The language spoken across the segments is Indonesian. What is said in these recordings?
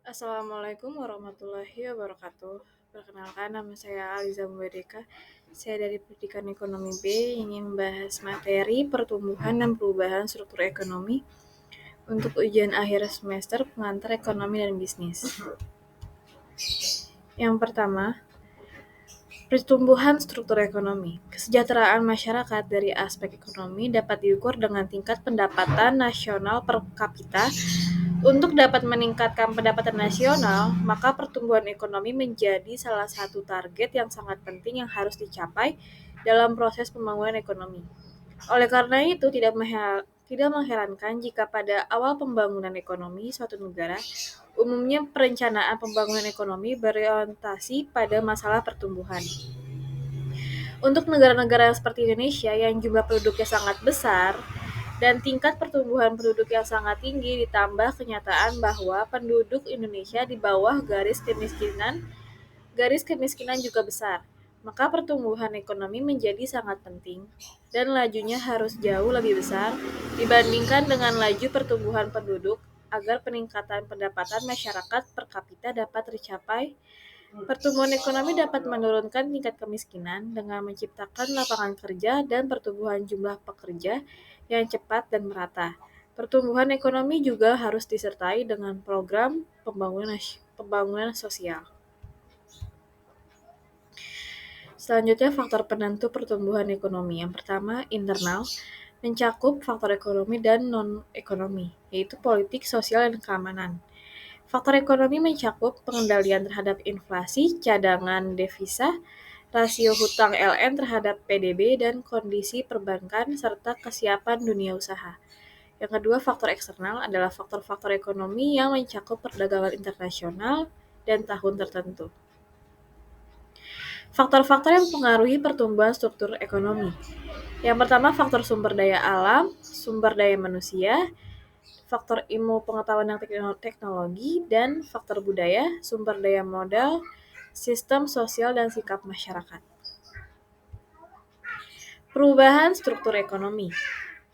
Assalamualaikum warahmatullahi wabarakatuh. Perkenalkan, nama saya Aliza Mubadeka. Saya dari Pendidikan Ekonomi B ingin membahas materi pertumbuhan dan perubahan struktur ekonomi untuk ujian akhir semester pengantar ekonomi dan bisnis. Yang pertama, pertumbuhan struktur ekonomi. Kesejahteraan masyarakat dari aspek ekonomi dapat diukur dengan tingkat pendapatan nasional per kapita. Untuk dapat meningkatkan pendapatan nasional, maka pertumbuhan ekonomi menjadi salah satu target yang sangat penting yang harus dicapai dalam proses pembangunan ekonomi. Oleh karena itu, tidak mengherankan jika pada awal pembangunan ekonomi suatu negara, umumnya perencanaan pembangunan ekonomi berorientasi pada masalah pertumbuhan. Untuk negara-negara seperti Indonesia yang jumlah penduduknya sangat besar dan tingkat pertumbuhan penduduk yang sangat tinggi ditambah kenyataan bahwa penduduk Indonesia di bawah garis kemiskinan juga besar, maka pertumbuhan ekonomi menjadi sangat penting dan lajunya harus jauh lebih besar dibandingkan dengan laju pertumbuhan penduduk agar peningkatan pendapatan masyarakat per kapita dapat tercapai. Pertumbuhan ekonomi dapat menurunkan tingkat kemiskinan dengan menciptakan lapangan kerja dan pertumbuhan jumlah pekerja yang cepat dan merata. Pertumbuhan ekonomi juga harus disertai dengan program pembangunan sosial. Selanjutnya, faktor penentu pertumbuhan ekonomi. Yang pertama, internal, mencakup faktor ekonomi dan non-ekonomi, yaitu politik, sosial, dan keamanan. Faktor ekonomi mencakup pengendalian terhadap inflasi, cadangan devisa, rasio hutang LN terhadap PDB, dan kondisi perbankan, serta kesiapan dunia usaha. Yang kedua, faktor eksternal adalah faktor-faktor ekonomi yang mencakup perdagangan internasional dan tahun tertentu. Faktor-faktor yang mempengaruhi pertumbuhan struktur ekonomi. Yang pertama, faktor sumber daya alam, sumber daya manusia, faktor ilmu pengetahuan dan teknologi, dan faktor budaya, sumber daya modal, sistem sosial, dan sikap masyarakat. Perubahan struktur ekonomi.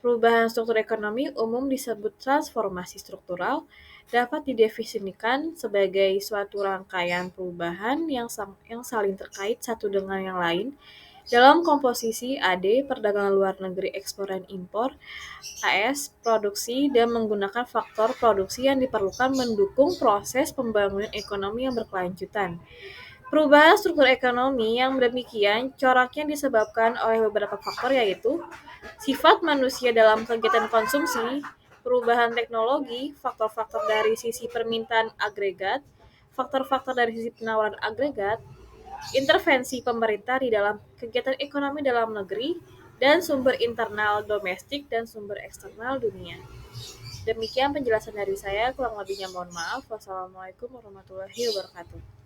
Perubahan struktur ekonomi umum disebut transformasi struktural, dapat didefinisikan sebagai suatu rangkaian perubahan yang saling terkait satu dengan yang lain dalam komposisi AD, perdagangan luar negeri ekspor dan impor, AS, produksi, dan menggunakan faktor produksi yang diperlukan mendukung proses pembangunan ekonomi yang berkelanjutan. Perubahan struktur ekonomi yang demikian coraknya disebabkan oleh beberapa faktor, yaitu sifat manusia dalam kegiatan konsumsi, perubahan teknologi, faktor-faktor dari sisi permintaan agregat, faktor-faktor dari sisi penawaran agregat, intervensi pemerintah di dalam kegiatan ekonomi dalam negeri, dan sumber internal domestik dan sumber eksternal dunia. Demikian penjelasan dari saya, kurang lebihnya mohon maaf. Wassalamualaikum warahmatullahi wabarakatuh.